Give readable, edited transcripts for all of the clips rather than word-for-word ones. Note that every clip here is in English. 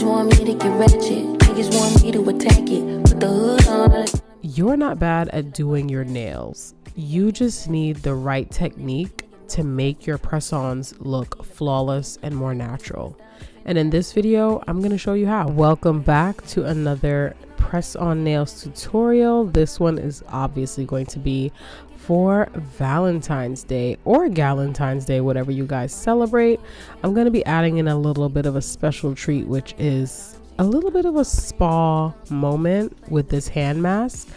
want me to get ratchet. Niggas want me to attack it. Put the hood on. You're not bad at doing your nails. You just need the right technique to make your press-ons look flawless and more natural. And in this video, I'm going to show you how. Welcome back to another press-on nails tutorial. This one is obviously going to be for Valentine's Day or Galentine's Day, whatever you guys celebrate. I'm going to be adding in a little bit of a special treat, which is a little bit of a spa moment with this hand mask.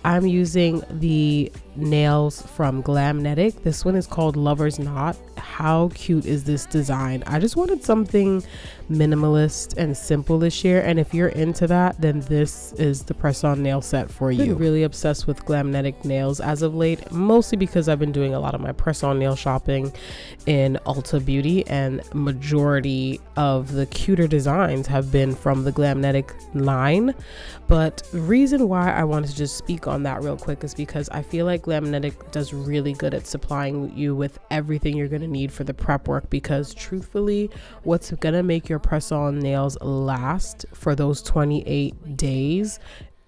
I'm using the nails from Glamnetic. This one is called Lover's Knot. How cute is this design? I just wanted something minimalist and simple this year, and if you're into that, then this is the press-on nail set for you. I've been really obsessed with Glamnetic nails as of late, mostly because I've been doing a lot of my press-on nail shopping in Ulta Beauty, and majority of the cuter designs have been from the Glamnetic line. But the reason why I wanted to just speak on that real quick is because I feel like Glamnetic does really good at supplying you with everything you're going to need for the prep work, because truthfully, what's going to make your press-on nails last for those 28 days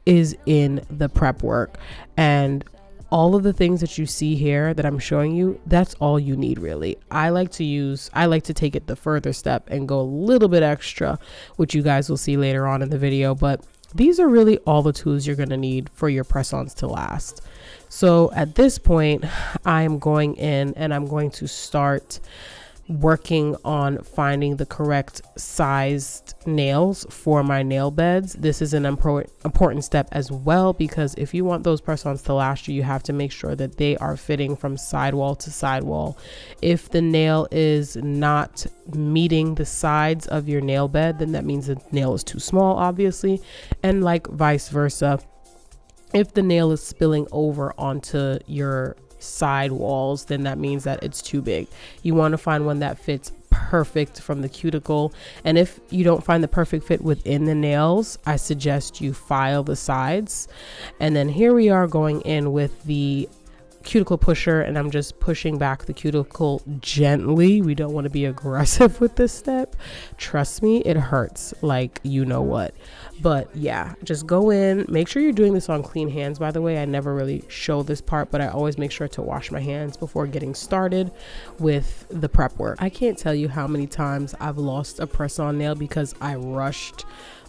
is in the prep work. And all of the things that you see here that I'm showing you, that's all you need really. I like to take it the further step and go a little bit extra, which you guys will see later on in the video, but these are really all the tools you're going to need for your press-ons to last. So at this point, I'm going in and I'm going to start working on finding the correct sized nails for my nail beds. This is an important step as well, because if you want those press-ons to last you have to make sure that they are fitting from sidewall to sidewall. If the nail is not meeting the sides of your nail bed, then that means the nail is too small, obviously, and like vice versa. If the nail is spilling over onto your side walls, then that means that it's too big. You want to find one that fits perfect from the cuticle, and if you don't find the perfect fit within the nails, I suggest you file the sides. And then here we are going in with the cuticle pusher, and I'm just pushing back the cuticle gently. We don't want to be aggressive with this step. Trust me, it hurts like you know what. But yeah, just go in. Make sure you're doing this on clean hands, by the way. I never really show this part, but I always make sure to wash my hands before getting started with the prep work. I can't tell you how many times I've lost a press-on nail because I rushed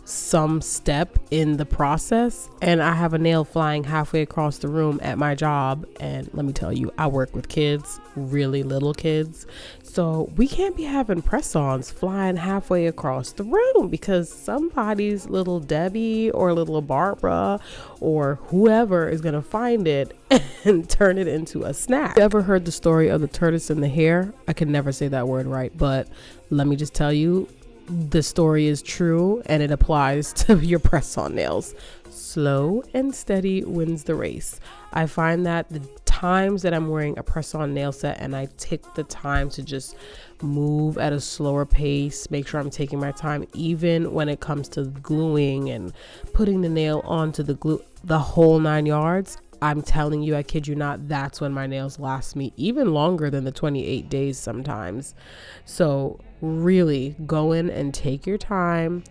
some step in the process, and I have a nail flying halfway across the room at my job. And let me tell you, I work with kids, really little kids, so we can't be having press-ons flying halfway across the room because somebody's little Debbie or little Barbara or whoever is gonna find it and turn it into a snack. You ever heard the story of the tortoise and the hare? I can never say that word right, but let me just tell you, the story is true and it applies to your press-on nails. Slow and steady wins the race. I find that the times that I'm wearing a press-on nail set and I take the time to just move at a slower pace, make sure I'm taking my time, even when it comes to gluing and putting the nail onto the glue, the whole 9 yards, I'm telling you, I kid you not, that's when my nails last me even longer than the 28 days sometimes. So really go in and take your time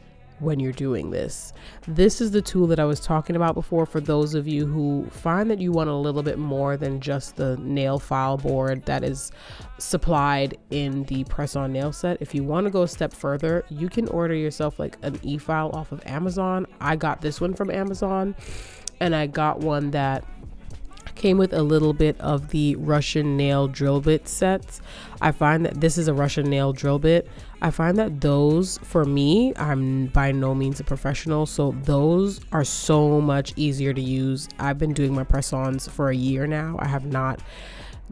when you're doing this. This is the tool that I was talking about before for those of you who find that you want a little bit more than just the nail file board that is supplied in the press-on nail set. If you want to go a step further, you can order yourself like an e-file off of Amazon. I got this one from Amazon, and I got one that came with a little bit of the Russian nail drill bit sets. I find that this is a Russian nail drill bit. I find that those, for me, I'm by no means a professional, so those are so much easier to use. I've been doing my press-ons for a year now. I have not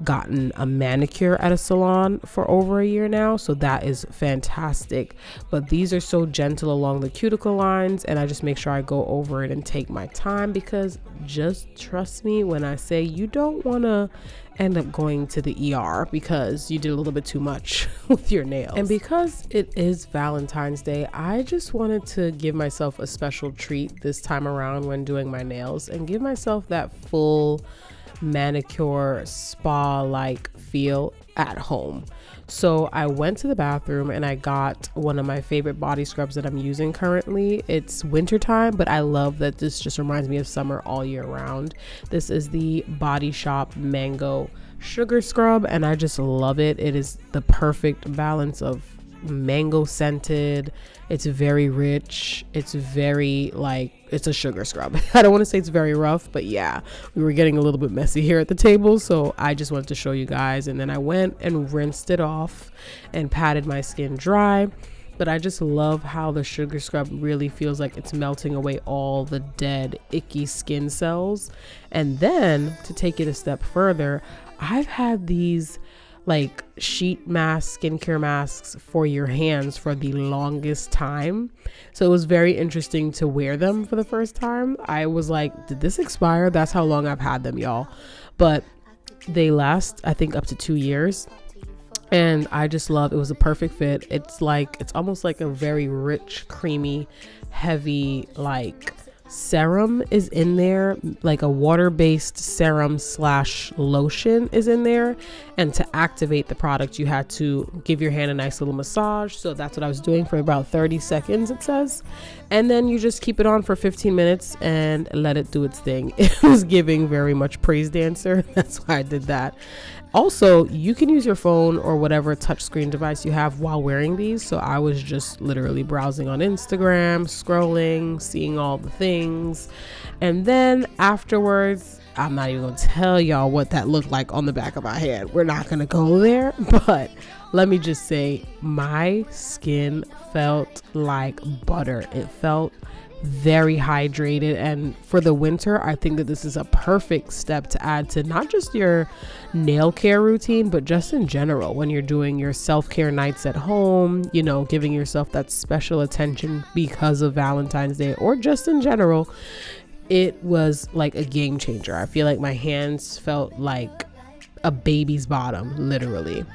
gotten a manicure at a salon for over a year now, so that is fantastic. But these are so gentle along the cuticle lines, and I just make sure I go over it and take my time, because just trust me when I say you don't want to end up going to the ER because you did a little bit too much with your nails. And because it is Valentine's Day, I just wanted to give myself a special treat this time around when doing my nails and give myself that full manicure spa like feel at home. So I went to the bathroom and I got one of my favorite body scrubs that I'm using currently. It's wintertime, but I love that this just reminds me of summer all year round. This is the Body Shop Mango Sugar Scrub, and I just love it. It is the perfect balance of mango scented. It's very rich. It's very like, it's a sugar scrub. I don't want to say it's very rough, but yeah, we were getting a little bit messy here at the table, so I just wanted to show you guys. And then I went and rinsed it off and patted my skin dry. But I just love how the sugar scrub really feels like it's melting away all the dead, icky skin cells. And then to take it a step further, I've had these like sheet masks, skincare masks for your hands for the longest time. So it was very interesting to wear them for the first time. I was like, did this expire? That's how long I've had them, y'all. But they last, I think, up to 2 years. And I just love, it was a perfect fit. It's almost like a very rich, creamy, heavy, like serum is in there, like a water-based serum / lotion is in there. And to activate the product, you had to give your hand a nice little massage. So that's what I was doing for about 30 seconds, it says. And then you just keep it on for 15 minutes and let it do its thing. It was giving very much praise dancer. That's why I did that. Also, you can use your phone or whatever touchscreen device you have while wearing these. So I was just literally browsing on Instagram, scrolling, seeing all the things. And then afterwards, I'm not even going to tell y'all what that looked like on the back of my hand. We're not going to go there. But let me just say, my skin felt like butter. It felt very hydrated, and for the winter I think that this is a perfect step to add to not just your nail care routine, but just in general when you're doing your self-care nights at home, you know, giving yourself that special attention because of Valentine's Day, or just in general. It was like a game changer. I feel like my hands felt like a baby's bottom, literally.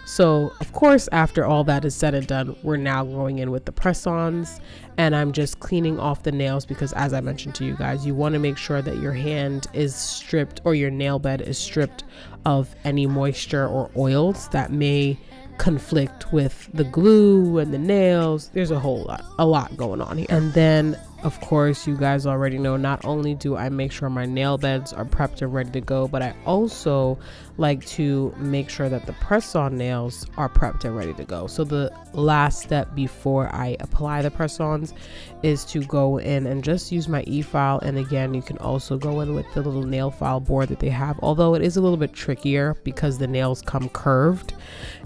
So of course, after all that is said and done, we're now going in with the press-ons, and I'm just cleaning off the nails because, as I mentioned to you guys, you want to make sure that your hand is stripped, or your nail bed is stripped of any moisture or oils that may conflict with the glue and the nails. There's a lot going on here. And then of course, you guys already know, not only do I make sure my nail beds are prepped and ready to go, but I also like to make sure that the press-on nails are prepped and ready to go. So the last step before I apply the press-ons is to go in and just use my e-file. And again, you can also go in with the little nail file board that they have, although it is a little bit trickier because the nails come curved,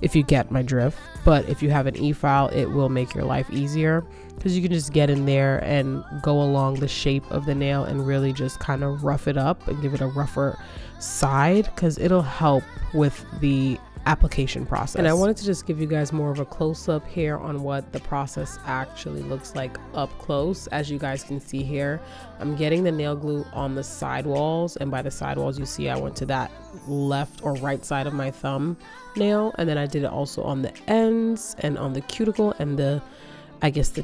if you get my drift. But if you have an e-file, it will make your life easier, because you can just get in there and go along the shape of the nail and really just kind of rough it up and give it a rougher side, because it'll help with the application process. And I wanted to just give you guys more of a close-up here on what the process actually looks like up close. As you guys can see here, I'm getting the nail glue on the sidewalls, and by the sidewalls, you see I went to that left or right side of my thumb nail, and then I did it also on the ends and on the cuticle and the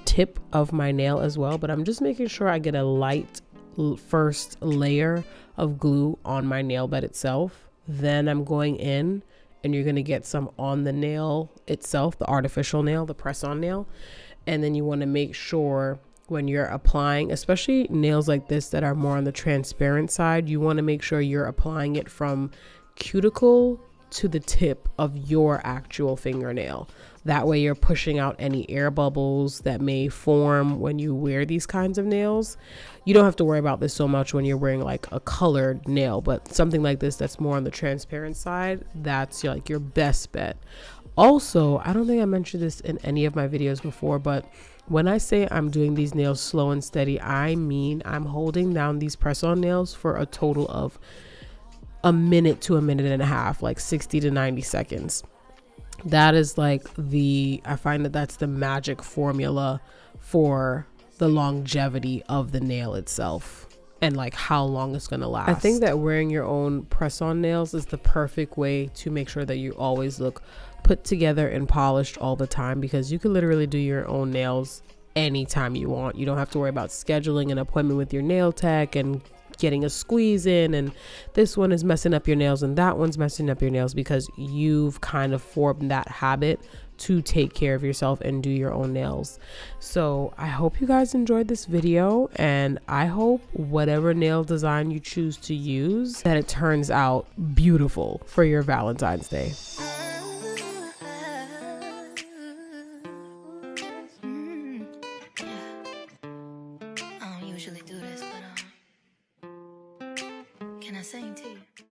tip of my nail as well. But I'm just making sure I get a light first layer of glue on my nail bed itself. Then I'm going in, and you're going to get some on the nail itself, the artificial nail, the press-on nail. And then you want to make sure when you're applying, especially nails like this that are more on the transparent side, you want to make sure you're applying it from cuticle to the tip of your actual fingernail. That way you're pushing out any air bubbles that may form when you wear these kinds of nails. You don't have to worry about this so much when you're wearing like a colored nail, but something like this that's more on the transparent side, that's like your best bet. Also, I don't think I mentioned this in any of my videos before, but when I say I'm doing these nails slow and steady, I mean I'm holding down these press-on nails for a total of a minute to a minute and a half, like 60 to 90 seconds. That is like I find that that's the magic formula for the longevity of the nail itself and like how long it's going to last. I think that wearing your own press-on nails is the perfect way to make sure that you always look put together and polished all the time, because you can literally do your own nails anytime you want. You don't have to worry about scheduling an appointment with your nail tech and getting a squeeze in, and this one is messing up your nails and that one's messing up your nails, because you've kind of formed that habit to take care of yourself and do your own nails. So I hope you guys enjoyed this video, and I hope whatever nail design you choose to use, that it turns out beautiful for your Valentine's Day. I don't usually do this, but can I sing to you?